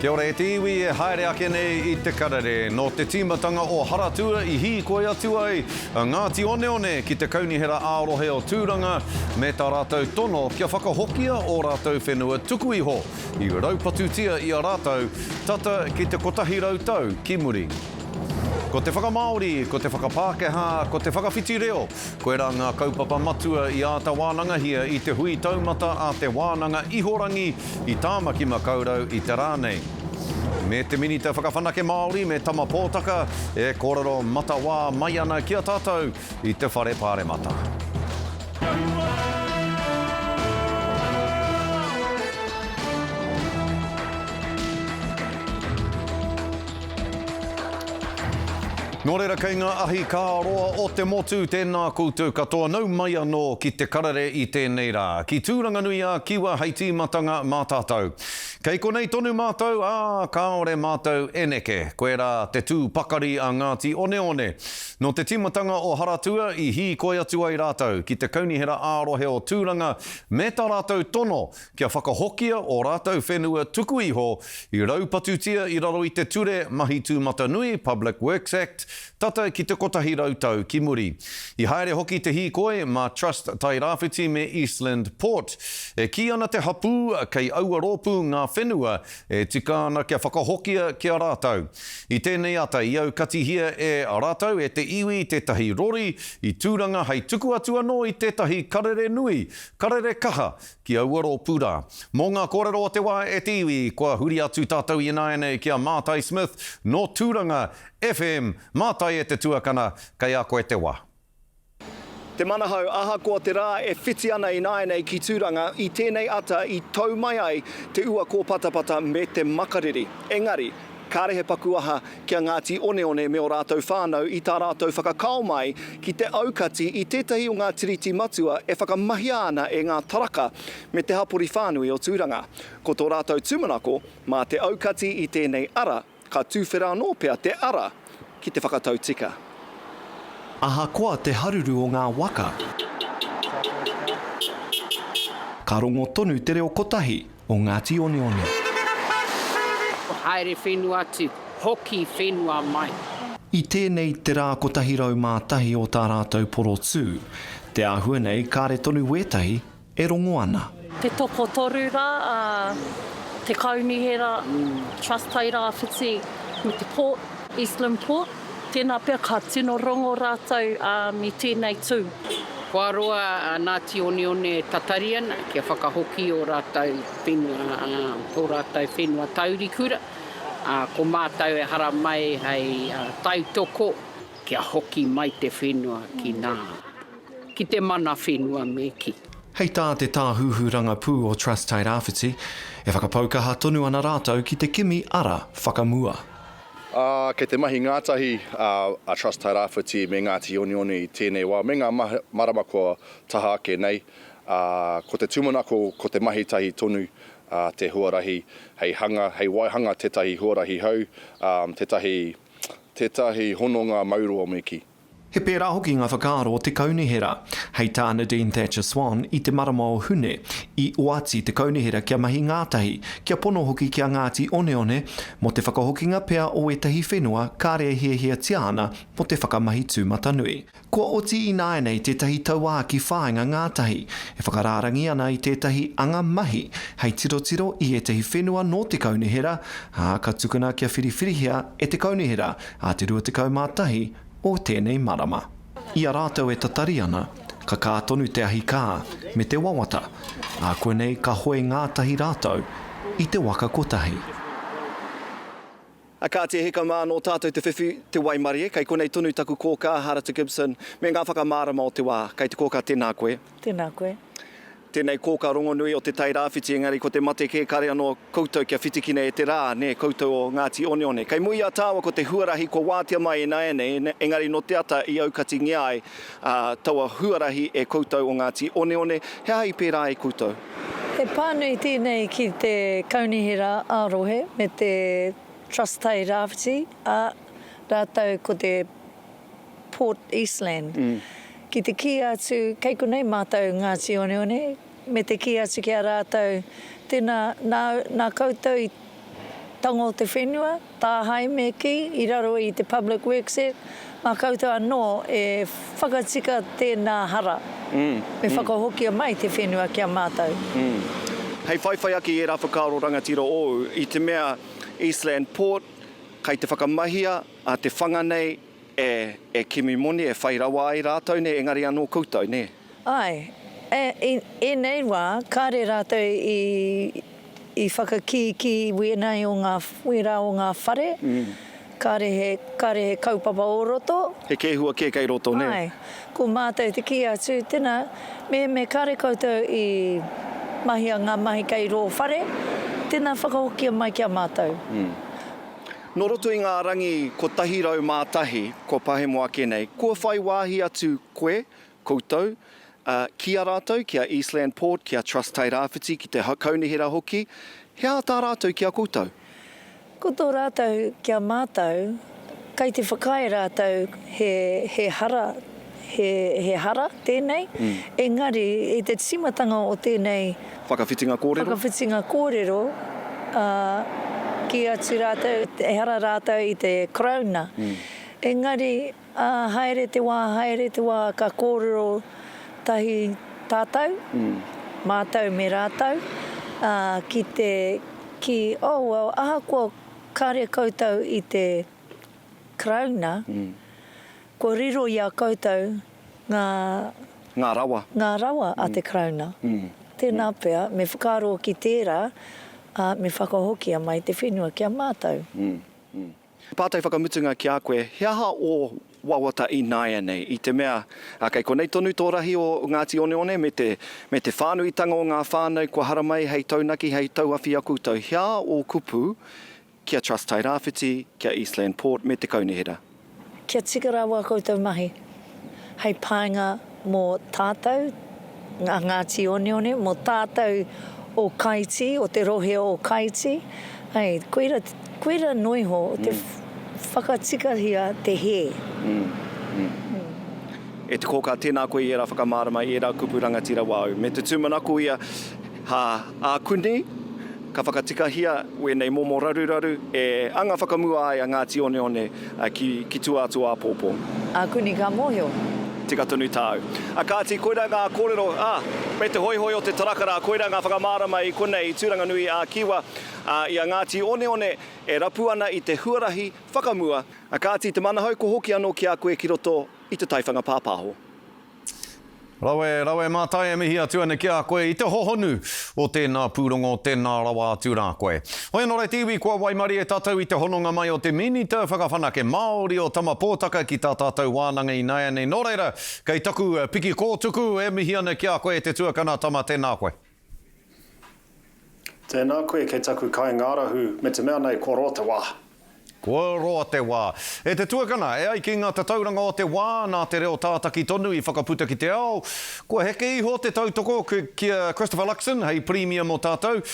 Kia ora e te iwi e haere ake nei I te karere. No te timatanga o Haratua I hi koe atu ai. Ngāti one one ki te kaunihera ārohe o tūranga me tā rātou tono kia whakahokia o rātou whenua tuku iho. I raupatutia I a rātou tata ki te kotahi rautau ki muri. Ko te whakamaori, ko te whakapākeha, ko te whakawhiti reo. Koe rā ngā kaupapa matua I āta wānanga hia I te hui taumata a te wānanga ihorangi I tāmaki makaurau I te rānei. Me te minita whakawhanake Māori me tama pōtaka e kōrero matawā mai ana kia tātou I te whare pāre mata. Nō reira kei ngā ahi kā roa o te motu tēnā koutou katoa nau mai anō ki te karare I tēnei rā. Ki tūranga nui a kiwa hei tīmatanga mā tātou. Kei konei tonu mātou, kāore mātou eneke. Koe rā te tū pakari a Ngāti one one. No te tīmatanga o Haratua I hi koe atu ai rātou. Ki te kaunihera ārohe o tūranga me tā rātou tono kia whakahokia o rātou whenua tuku iho I raupatutia I raro I te ture mahi tūmata nui Public Works Act tata ki te kotahi rautau ki muri. I haere hoki te hi koe ma Trust Tai Rāwhiti me Eastland Port. E ki ana te hapū kei aua rōpū ngā whenua e tika ana kia whakahokia kia rātou. I tēnei ata I au katihia e a rātou e te iwi tētahi rori I tūranga hei tuku atu anō I tētahi karere nui, karere kaha ki aua rōpū rā. Mō ngā kōrero o te wā e te iwi, kua huri atu tātou I nāianei kia Mātai Smith no tūranga FM, mātai e te tuakana, kei a koe te wā. Te manahau ahakoa te rā e whiti ana I nāianei ki tūranga I tēnei ata I tau mai ai te ua ko patapata me te makariri. Engari, kārehe paku aha kia Ngāti one one me o rātou whānau I tā rātou whakakao mai ki te aukati I tētahi o ngā tiriti matua e whakamahi ana e ngā taraka me te hapori whānui o tūranga. Ko tō rātou tūmanako, mā te aukati I tēnei ara, ka tūwhera anō pea te ara ki te whakatau tika. Ahakoa te haruru o ngā waka. Ka rongo tonu te reo kotahi o Ngāti one one. Haere whenua atu, hoki whenua mai. I tēnei te rā kotahi rau mātahi o tā rātou poro tū, te āhua nei kāre tonu wētahi e rongo ana. Te topo toru rā, te kaunihera, Trust Tai Rāwhiti, me te Port, Eastland Port, tēnā pia ka tino rongo rātou I tēnei tū. Kua roa Ngāti one one tatarian, kia whakahoki o rātou whenua, o rātou whenua taurikura. Ko mātou e hara mai hei tautoko, kia hoki mai te whenua ki te mana whenua me ki. Hei tā te tāhuhuranga pū o Trust Tai Rāwhiti, e whakapaukaha tonu ana rātou ki te kimi ara whakamua. Kei te mahi ngātahi a Trust Tai Rāwhiti me Ngāti one one I tēnei wā. Me ngā marama kua taha ake nei. Ko te tūmanako, ko te mahi tahi tonu te huarahi, hei waihanga tētahi huarahi hau, tētahi hononga maurua me ki. He pērā hoki ngā whakaaro o te kaunihera, hei tā Nadine Thatcher Swan I te marama o hune, I oati te kaunihera kia mahi ngātahi, kia pono hoki kia Ngāti one one, mo te whakahokinga pea o etahi whenua, kāre hia tiana, mo te whakamahi tūmata nui. Kua oti I nāianei tētahi tauā ki whāinga ngātahi, e whakararangi ana I tētahi anga mahi, hei tiro I etahi whenua no te kaunihera, ka tukuna kia whiriwhirihia e te kaunihera, a te rua te kaumātahi, o tēnei marama. I a rātou e tatari ana, ka kātonu te ahi kā, me te wawata, a koe nei ka hoe ngātahi rātou, I te waka kotahi. A kā te heka mā no tātou te whiwhi te Waimarie, kei konei tonu taku kōkā Harata Gibson, me ngā whakamārama o te wā, kei te kōkā tēnā koe. Tēnā koe. Tēnei kōkā rongo nui o te Tai Rāwhiti, engari ko te mate kē kare anō koutou kia whitikine e te rā, ne, koutou o Ngāti one one. Kei mui a tāua ko te huarahi ko wātia mai e nāianei, engari no te ata I aukati ngiai, taua huarahi e koutou o Ngāti one one, he hai pērā e koutou? He pānui tēnei ki te kaunihera ārohe me te Trust Tai Rāwhiti, rātou ko te Port Eastland. Ki te ki atu, kei konei mātou Ngāti one one, me te ki atu ki a rātou, tēnā nā koutou tango o te whenua, tāhai me ki, i raro i te Public Works Act, mā koutou anō e whakatika tēnā hara. Me whakahokia mai te whenua kia mātou. Hei whaiwhai aki e rā whakaaro rangatira o i te mea Eastland Port, kai te whakamahia a te whanganei e kimi moni, e whai rawa ai rātou ne, engari anō koutou, ne? Ai, e nei wā, kāre rātou i whakaki ki wēnei o ngā wera o ngā whare, kāre he kaupapa o roto. He kehua ke kei roto, ne? Ai, ko mātou te ki atu tēnā, me kāre koutou i mahi a ngā mahi kei rō whare, tēnā whakahokia mai kia mātou. No roto i ngā rangi ko tahirau mātahi, ko pahemoa kenei, kua whai wāhi atu koe, koutou, kia rātou, kia Eastland Port, kia Trust Tai Rāwhiti, ki te kaunihera hoki, hea tā rātou kia koutou? Ko tō rātou kia mātou, kei te whakai rātou he hara tēnei, engari i te timatanga o tēnei Whakawhitinga kōrero, ki atu rātou, e hara rātou i te Corona. Engari, haere te wā, ka kōrero tahi tātou, mātou me rātou, aha kua kāre koutou i te Corona, kua riro i a koutou ngā rawa a te Corona. Tēnā pēr, me whakaro ki tērā, me whakahokia mai te whenua kia mātou. Pātai whakamutunga ki a koe, heaha o wawata i nāia nei, i te mea, kei konei tonu tō rahi o Ngāti Oneone, me te whānuitanga o ngā whānau, kua haramai, hei taunaki, hei tauawhi a koutou, hea o kupu, kia Trust Tai Rāwhiti, kia Eastland Port, me te kaunihera. Kia tika rawa koutou mahi, hei pāinga mō tātou, Ngāti Oneone, mō tātou o Kaiti, o te rohe o Kaiti, hei, koera noiho, te whakatikahia te he. E te kōka tēnā koe i era whakamārama i era kupu rangatira wāu. Me te tūmanako ia a kuni, ka whakatikahia wēnei momo raruraru e anga whakamua ai a Ngāti Oneone ki tuātu a pōpō. A kuni ka mōhio. Tika tonu tāu. A kāti, koera ngā kōrero, me te hoihoi o te tarakara, koera ngā whakamārama i konei, i Tūranganui a Kiwa, i a Ngāti Oneone, e rapu ana i te huarahi whakamua. A kāti, te manahau ko hoki anō ki a koe ki roto i te taiwhanga pāpāho. Rawe mātai e mihi atu ane ki a koe i te hohonu o tēnā pūrongo, tēnā rawa atu rā koe. Hoi anō rei tiwi kua waimari e tātou i te hononga mai o te minita whakawhanake Māori o tama pōtaka ki tā tātou wānanga i nai anei. Nō reira, kei taku piki kōtuku e mihi ane ki a koe te tuakana tama tēnā koe. Tēnā koe kei taku kai ngārahu me te mea nei kō roa te wā. Kua roa te wā. E te tuakana, e ai ki ngā tauranga o te wā, nā te reo tātaki tonu i whakaputa ki te ao. Kua heke iho te tautoko ki Christopher Luxon, hei premium o tātou.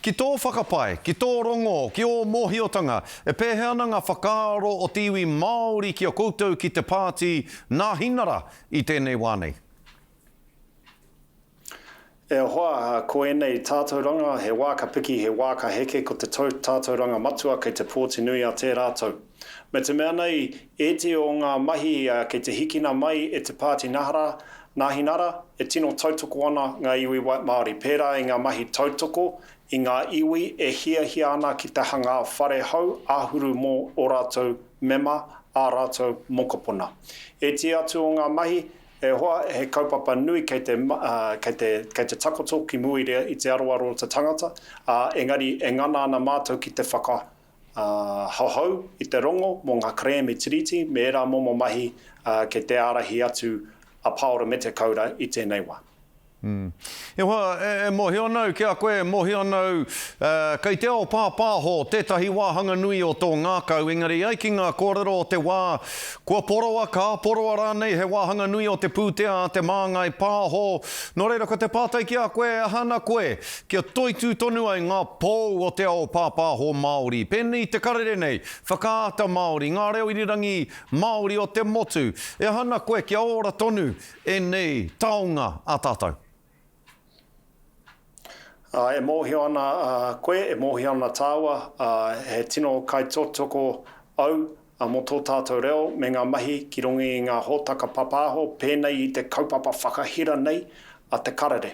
Ki tō whakapai, ki tō rongo, ki o mōhiotanga, e pēheana ngā whakaaro o tiwi Māori ki o koutou ki te pāti nā hinara i tēnei wānei. E hoa, ko enei tātauranga, he wā ka piki, he wā ka heke, ko te tātauranga matua kei te pōti nui a te rātou. Me te mea nei, e te o ngā mahi kei te hikina mai e te pāti nāhinara, e tino tautoko ana ngā iwi Māori. Pērā i ngā mahi tautoko, i ngā iwi e hia ana ki te hanga whare hau, āhuru mō o rātou mema, ā rātou mokopuna. E te atu o ngā mahi, e hoa he kaupapa nui kei te takoto ki muirea i te aroaro o te tangata, engari e ngana ana mātou ki te whaka hauhau i te rongo mō ngā kreme tiriti, me era momo mahi kei te arahi atu a paora me te kaura i tēnei wā. E hoa, e mohi anau, ki a koe mohi anau, kei te ao pāpāho, tētahi wāhanga nui o tō ngākau, engari ai ki ngā kōrero o te wā, kua poroa, ka poroa rānei, he wāhanga nui o te pūtea, te māngai pāho, nō reira ko te pātai ki a koe, hana koe, kia toitū tonu ai ngā pōu o te ao pāpāho Māori, pēnei te karere nei, whakaata Māori, ngā reo irirangi Māori o te motu, e hana koe kia ora tonu, e nei taonga a tātou. E mōhio ana koe, e mōhio ana tāua, he tino kai tōtoko au mō tō tātou reo, me ngā mahi ki rongi i ngā hōtaka papāho, pēnei i te kaupapa whakahira nei a te karere.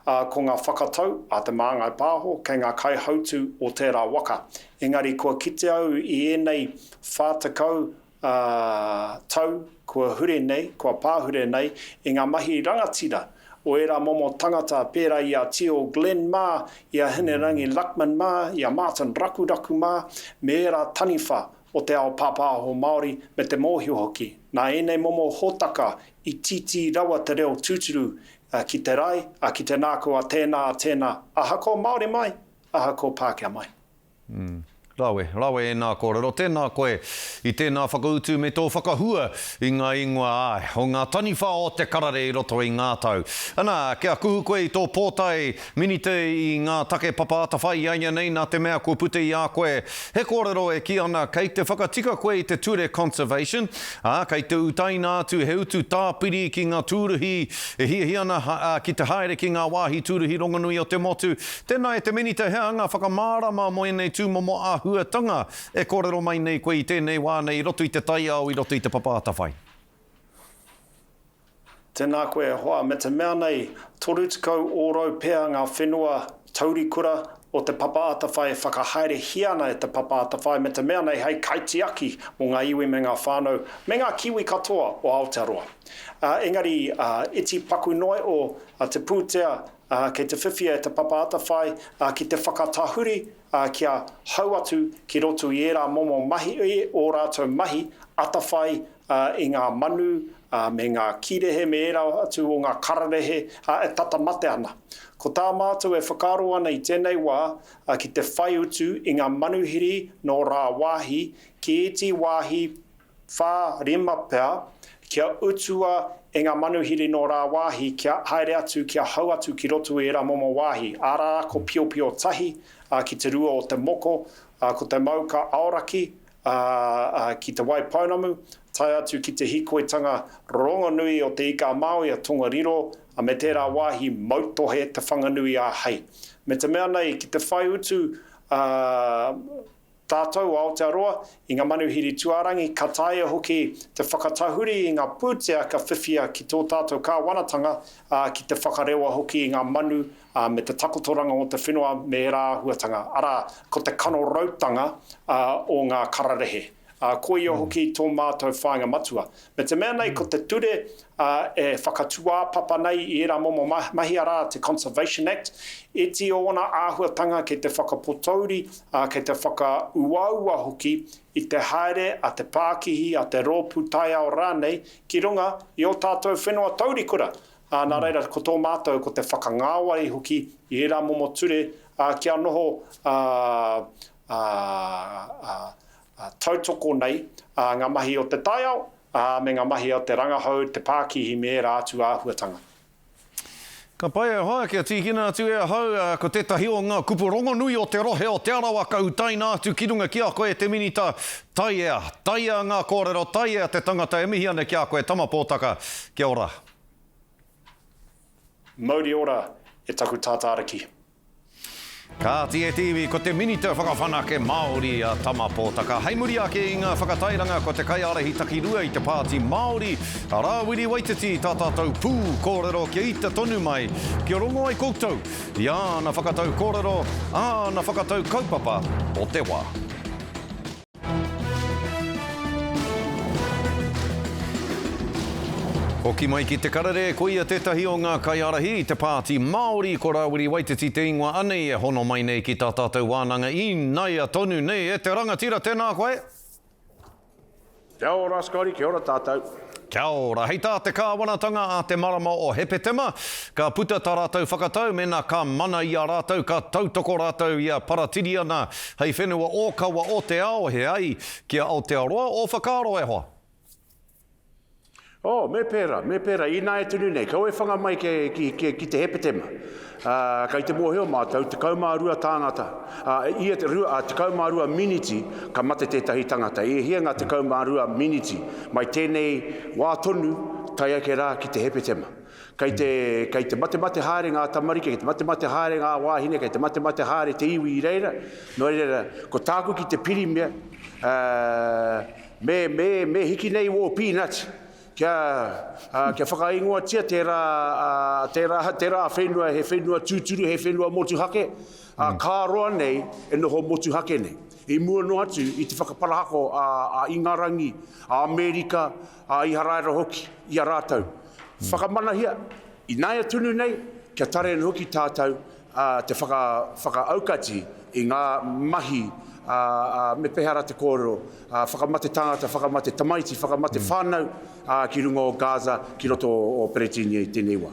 Ko ngā whakatau a te māngai pāho, kei ngā kai hautu o tērā waka. Engari, kua kite au i enei whātakau tau, kua hure nei, kua pāhure nei, i ngā mahi rangatira, o era momo tangata pēra i a Tio Glenn mā, i a Hinerangi Luckman mā, i a Martin Rakuraku mā, me era taniwha o te ao pāpāho Māori me te mōhio hoki. Nā enei momo hōtaka i titi rawa te reo tūturu ki te rai, ki te nāko a tēnā, aha ko Māori mai, aha ko Pākehā mai. Rawe e nā kōrero. Tēnā koe i tēnā whakautu me tō whakahua i ngā ingoa ai. O ngā taniwha o te karare i roto i ngā tau. Ana, kia kuhu koe i tō pōtai minite i ngā take papaata whai aia nei nā te mea kua pute i a koe. He kōrero e ki ana kei te whakatika koe i te ture conservation. Kei te utaina atu he utu tāpiri ki ngā tūruhi e hi ana ki te haere ki ngā wāhi tūruhi rongonui o te motu. Tēnā e te minite hea ngā whakamārama mo enei tūmomo a huatanga e kōrero mai nei koe i tēnei wā nei roto i te taiao i roto i te papaata whai. Tēnā koe hoa, me te mea nei, toru tikau ōrau pēa ngā whenua taurikura o te papaata whai e whakahaere hiana e te papaata whai, me te mea nei hei kaitiaki o ngā iwi me ngā whānau, me ngā kiwi katoa o Aotearoa. Engari, iti paku noi o te pūtea, kei te whiwhia e te papaata whai, ki te whakatahuri, kia hau atu ki roto i era momo mahi o rātou mahi, atawhai i ngā manu, me ngā kirehe, me era atu o ngā kararehe, e tata mate ana. Ko tā mātou e whakaro ana i tēnei wā, ki te whai utu i ngā manuhiri no rā wāhi, ki eti wāhi whā rima pēr, kia utua e ngā manuhiri no rā wāhi, kia haere atu, kia hau atu ki roto i era momo wāhi. Ara ko pio tahi, ki te rua o te moko, ko te mauka aoraki, ki te waipaunamu, tai atu ki te hikoitanga rongonui o te ika Māui a Tongariro, me tērā wāhi mautohe te whanganui a hei. Me te mea nei, ki te whai utu tātou o Aotearoa, i ngā manuhiri tuarangi, ka taia hoki te whakatahuri i ngā pūtea ka whiwhia ki tō tātou kāwanatanga, ki te whakarewa hoki i ngā manu, me te takotoranga o te whenua me rā huatanga. Ara, ko te kano rautanga o ngā kararehe. Ko ia hoki tō mātou whāinga matua. Me te mea nei, ko te ture e whakatua papa nei i era momo mahi ara te Conservation Act, e ti o ona āhuatanga ke te whakapotauri, ke te whakauaua hoki i te haere a te Pākihi, a te rōpū tai ao rānei, ki runga i o tātou whenua taurikura. Nā reira, ko tō mātou, ko te whakangāwai hoki i era momo ture, kia noho tautoko nei, ngā mahi o te taiao, me ngā mahi o te rangahau, te Pākihi me rā atu āhuatanga. Ka pai e hoa, kia tīkina atu e hau, ko tētahi o ngā kupu rongonui o te rohe o te arawa ka utaina atu ki runga ki a koe te minita taia ngā kōrero, taia te tangata e mihi ane ki a koe tamapōtaka, kia ora. Mauri ora e taku tātāraki. Ka tie TV ko te minita whakawhanake Māori a tamapōtaka. Hei muri ake i ngā whakatairanga ko te kaiarehi takirua i te pāti Māori. A Rāwiri Waititi tā tātou pū kōrero kia ita tonu mai. Kia rongo ai koutou. I āna whakatau kōrero, āna whakatau kaupapa o te wā. Hoki mai ki te karare, ko ia tētahi o ngā kaiarahi i te pāti Māori, ko Rāwiri Waititi te ingoa anei e hono mai nei ki tā tātou wānanga i nei a tonu nei e te rangatira tēnā koe. Kia ora, Skari, kia ora tātou. Kia ora, hei tā te kāwanatanga a te marama o Hepetema, ka puta tā rātou whakatau, mena ka mana i a rātou, ka tautoko rātou i a paratiri ana, hei whenua o kaua o te ao, he ai, kia Aotearoa o whakaro e hoa. Me pēra, i nā e tunu nei, kau e whanga mai ki te Hepetema. Kei te mōheo mātou, te kaumārua tāngata. Ia te kaumārua miniti, ka mate tētahi tangata. I hianga te kaumārua miniti, mai tēnei wā tonu, taia ke rā ki te hepe tema. Kei te mate haere ngā tamariki, kei te mate haere ngā wāhine, kei te mate haere te iwi I reira. No reira, ko tāku ki te piri mea, me hiki nei wō peanuts. Kia whakaingoa tia te rā whenua, he whenua tūturu, he whenua motuhake. Kā roa nei, e noho motuhake nei. I mua no atu, I te whakaparahako a Ingarangi, a Amerika, a Iharaira hoki, I a rātau. Whakamanahia, I nāia tunu nei, kia tare anu hoki tātou te whakaaukati I ngā mahi me pehara te kōrero, whakamate tangata, whakamate tamaiti, whakamate whānau ki runga o Gaza, ki roto o Peretini I tēnei wā.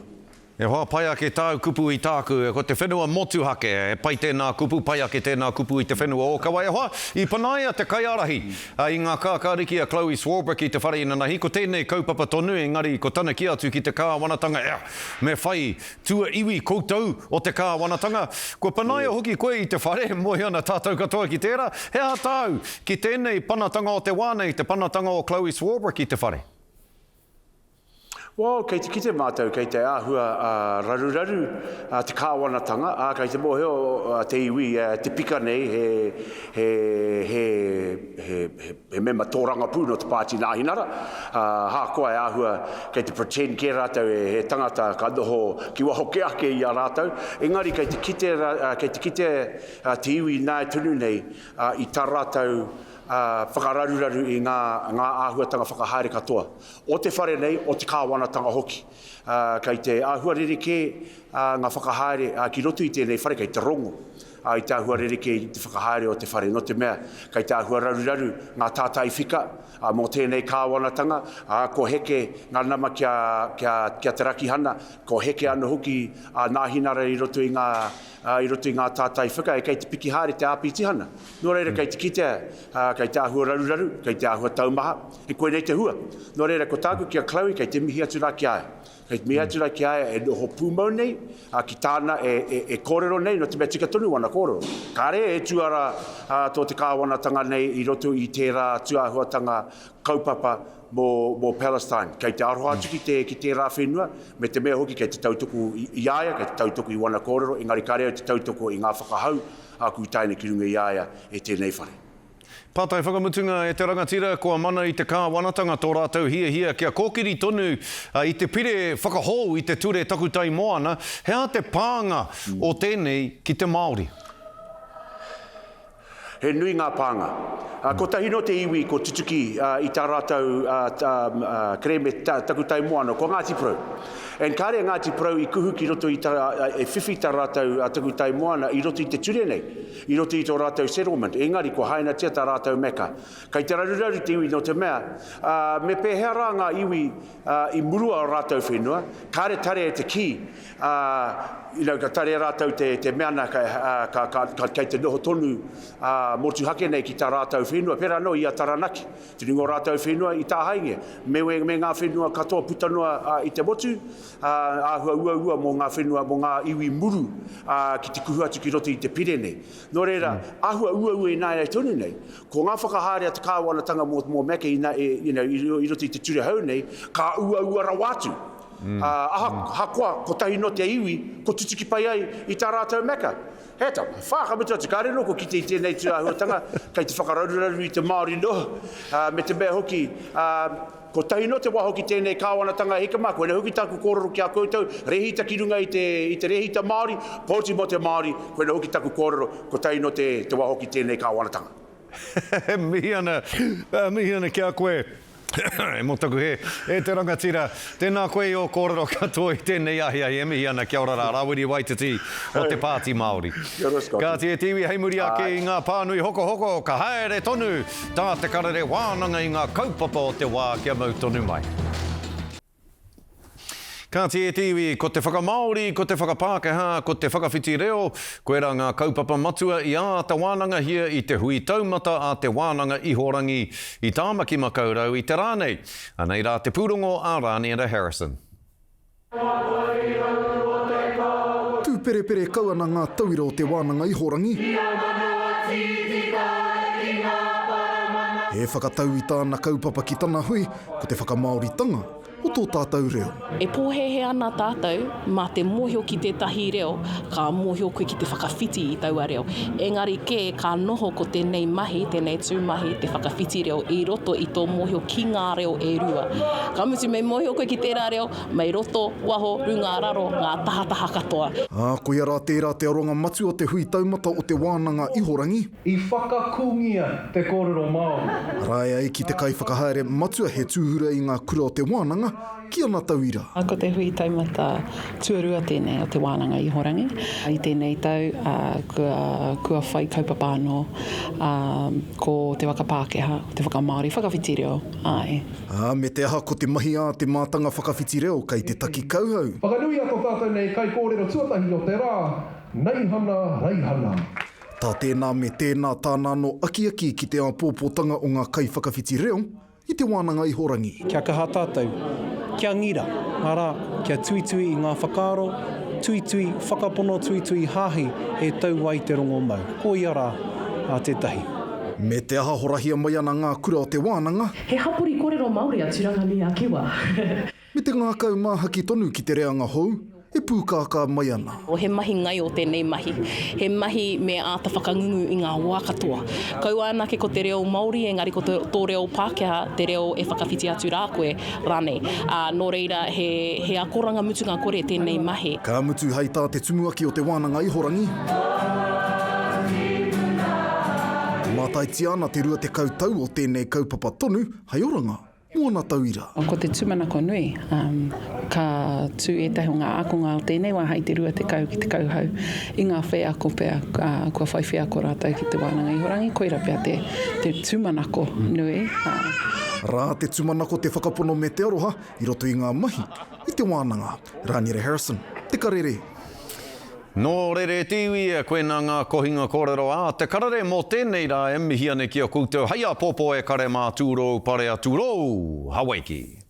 E hoa pai ake tāu kupu I tāku, ko te whenua motuhake, e pai tēnā kupu, pai ake tēnā kupu I te whenua o kawa. E hoa, I panaia te kaiarahi, I ngā kākāriki a Chloe Swarbrick I te whare inanahi, ko tēnei kaupapa tonu, engari ko tana ki atu ki te kāwanatanga, me whai tua iwi koutou o te kāwanatanga. Ko panaia hoki koe I te whare, moi ana tātou katoa ki tērā, hea tāu ki tēnei panatanga o te wānei, te panatanga o Chloe Swarbrick I te whare. Well, kei te kite mātou, kei te āhua raru, te kāwanatanga, kei te mōheo te iwi, te pika nei, he mema tōranga pū no te pāti nāhinara. Hākoa e āhua, kei te pretend ke rātou, he tangata ka noho ki waho ke ake I a rātou. Engari, kei te kite te iwi nāi tunu nei, I tā rātou, whakararuraru I ngā āhuatanga whakahaere katoa. O te whare nei, o te kāwanatanga hoki. Kei te āhua rereke ngā whakahaere ki roto I tēnei whare, kei te rongo. I te āhua rereke I te whakahaere o te whare. No te mea, kei te āhua raruraru ngā tātai whika, mō tēnei kāwanatanga, ko heke ngā nama kia te rakihana, ko heke anu hoki nāhinara I roto I ngā tātai whika, kei te piki haere te āpitihana. No reira, kei te kitea, kei te āhua raruraru, kei te āhua taumaha, e koe nei te hua. No reira, ko tāku kia Chloe, kei te mihi atu rā ki aia. Kei te mihi atu rā ki aia, e noho pūmau nei, ki tāna e kōrero nei, no te mea tika tonu wana kōrero. Kāre e tuara tō te kāwanatanga nei I roto I tērā tuahuatanga kaupapa mō Palestine. Kei te aroha atu ki te rā whenua, me te mea hoki kei te tautuku I aia, kei te tautuku I wana kōrero, engari kāre te tautuku I ngā whakahau, aku I taine ki runga I aia e tēnei whare. Pātai whakamutunga e te rangatira, kua mana I te kāwanatanga tō rātou hia kia kōkiri tonu I te pire whakahou I te ture takutai moana, hea te pānga o tēnei ki te Māori? He nui ngā pānga. Ko tahino te iwi, ko tutuki I tā rātou kreme takutai moana, ko Ngāti Porou. En kāre Ngāti Porou I kuhu ki roto I whiwhi tā rātou takutai moana, I roto I te ture nei, I roto I tō rātou settlement. Engari, ko haina tia tā rātou meka. Kei te raruraru te iwi no te mea, me pēhea rā ngā iwi I murua o rātou whenua, kāre tare e te ki, ka tare rātou te meana kei te noho tonu motuhake nei ki tā rātou whenua, pera no I a taranaki. Te ringo rātou whenua I tā hainge. Me ngā whenua katoa putanua I te motu, āhua ua mō ngā whenua, mō ngā iwi muru ki te kuhu atu ki roto I te pire nei. Nō reira, āhua ua I nāi tonu nei, ko ngā whakahaere atu kāwanatanga mō meke I roto I te ture hau nei, ka ua rawatu. Hakoa, ko tahi no te iwi, ko tutuki pai ai I tā rātou meka. He tau, whākamata atu kāre no ko ki te I tēnei tuahuatanga, kei te whakararuraru I te Māori no, me te mea hoki, ko tahi no te waho ki tēnei kāwanatanga heka mā, koe ne hoki tāku kōrero ki a koutou, rehita ki runga I te rehita Māori, pōti mo te Māori, koe ne hoki tāku kōrero, ko tahi no te waho ki tēnei kāwanatanga. Mihi ana kia koe. E motaku e te rangatira, tēnā koe o kōrero katoa I tēnei ahi e mihi ana kia ora rā, Rawiri Waititi o te Pāti Māori. Ka te tiwi hei muri ake I ngā pānui hoko, ka haere tonu, tā te karere wānanga I ngā kaupapa o te wā kia mau tonu mai. Ka te tiwi, ko te whakamaori, ko te whakapākehā, ko te whakawhiti reo, koe rā ngā kaupapa matua I a ta wānanga hia I te hui taumata a te wānanga ihorangi I tāmaki makaurau I te rānei. Anei rā te pūrongo a Rāniara Harrison. Tūperepere kauana ngā tauira o te wānanga ihorangi. E whakatau I tāna kaupapa ki tāna hui, ko te whakamauritanga o tō tātou reo. E pōhehe ana tātou, mā te mōhio ki tētahi reo, ka mōhio koe ki te whakawhiti i taua reo. Engari ke, ka noho ko tēnei mahi, tēnei tūmahi, te whakawhiti reo, i roto i tō mōhio ki ngā reo e rua. Ka mutu me mōhio koe ki tērā reo, mai roto, waho, runga raro, ngā tahataha katoa. Koe ara tērā te aronga matu o te hui taumata o te wānanga ihorangi. I whakakungia te kōrero Māori. Rai ai ki te kai whakahaere matua he tūhura i ngā kura o te wānanga, ki ana tauira. Ko te hui taumata tuarua tēnei o te wānanga ihorangi. I tēnei tau, kua whai kaupapāno, ko te waka Pākehā, te waka Māori, whakawhiti reo, ai. Me te aha ko te mahi a te mātanga whakawhiti reo kei te taki kauhau. Whakanui a tō tātou nei kai kōrero tuatahi o te rā, nei hana, rei hana. Tā tēnā me tēnā tāna no aki ki te pōpōtanga o ngā kai whakawhiti reo i te wānanga ihorangi. Kia kaha tātou, kia ngira, ara, kia tuitui i ngā whakaaro, tuitui, whakapono tuitui hāhi e tau ai te rongo mau. Ko ia rā a tētahi. Me te aha horahia mai ana ngā kura o te wānanga. He hapuri kōrero Māori a Turangani a Kiwa. Me te ngā kau māhaki tonu ki te reanga hou, e pūkākā mai ana. He mahi ngai o tēnei mahi. He mahi me āta whakangungu i ngā wā katoa. Kau anake ko te reo Māori, engari ko tō reo Pākehā, te reo e whakawhiti atu rā koe rane. Nō reira, he akoranga mutu ngā kore tēnei mahi. Ka mutu hei tā te tumuaki o te wānanga ihorangi. Mātaiti ana te rua te kautau o tēnei kaupapa tonu, hei oranga, moana tauira. Ko te tūmanako nui, ka tū etahi o ngā akonga o tēnei wā hei te rua te kau ki te kauhau. I ngā whea ko pēr, kua whai whea ko rātou ki te wānanga ihorangi, koira pēr te tūmanako nui. Rā te tūmanako te whakapono me te aroha, i roto i ngā mahi, i te wānanga. Rānire Harrison, te karere. Nō rere tiwi e koe nā ngā kohinga kōrero te karare mō tēnei rā e mihi ane ki a koutou. Haia pōpō e kare mā tūrou pare a tūrou. Hawaiki.